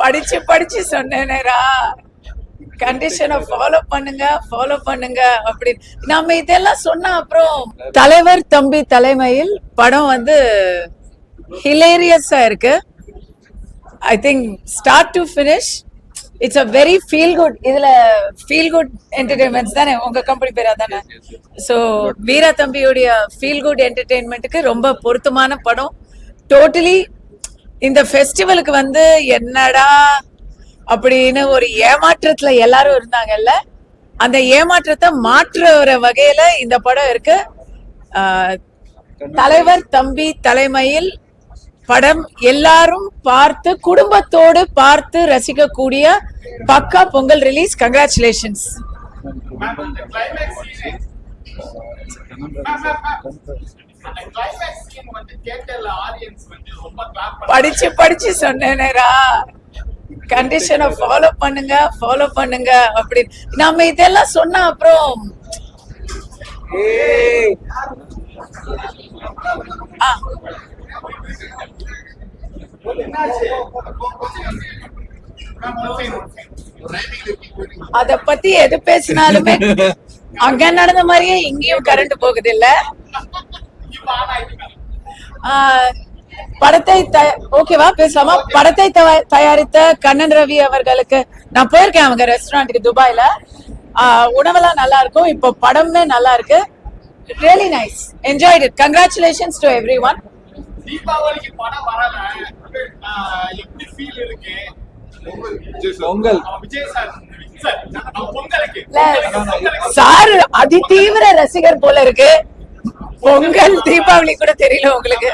படிச்சு படிச்சு சொன்னேனேரா, கண்டிஷனை ஃபாலோ பண்ணுங்க அப்படின்னு. நம்ம இதெல்லாம் சொன்னா அப்புறம் தலைவர் தம்பி தலைமையில் படம் வந்து ஹிலேரியஸா இருக்கு. I think start to finish it's a very feel good. இதுல ஃபீல் குட் என்டர்டெயின்மெண்ட்ஸ் தானே உங்க கம்பெனி பேரா தானே? ஸோ வீரா தம்பியுடைய ஃபீல் குட் என்டர்டெயின்மெண்ட்டுக்கு ரொம்ப பொருத்தமான படம். டோட்டலி இந்த ஃபெஸ்டிவலுக்கு வந்து என்னடா அப்படின்னு ஒரு ஏமாற்றத்துல எல்லாரும் இருந்தாங்கல்ல, அந்த ஏமாற்றத்தை மாற்றுற வகையில இந்த படம் இருக்கு. தலைவர் தம்பி தலைமையில் படம் எல்லாரும் பார்த்து குடும்பத்தோடு பார்த்து ரசிக்கக்கூடிய பக்கா பொங்கல் ரிலீஸ். கங்க்ராச்சுலேஷன்ஸ். படிச்சு படிச்சு சொன்னேனேரா, கண்டிஷனை ஃபாலோ பண்ணுங்க அப்படின்னு. நம்ம இதெல்லாம் சொன்னா அப்புறம் அத பத்தி எது பேசினாலுமே அங்க நடந்த மாதிரியே இங்கேயும் கரண்ட் போகுது இல்ல. படத்தை ஓகேவா பேசலாமா? படத்தை தயாரித்த கண்ணன் ரவி அவர்களுக்கு நான் போயிருக்கேன் அவங்க ரெஸ்டாரண்ட்டுக்கு துபாயில. உணவெல்லாம் நல்லா இருக்கும். இப்போ படமே நல்லா இருக்கு. Really nice, enjoyed it. Congratulations to everyone. தீபாவளிக்கு படம் வரல, எப்படி ஃபீல் இருக்கு? பொங்கல் சார் அதி தீவிர ரசிகர் போல இருக்கு. பொங்கல் தீபாவளி கூட தெரியல உங்களுக்கு.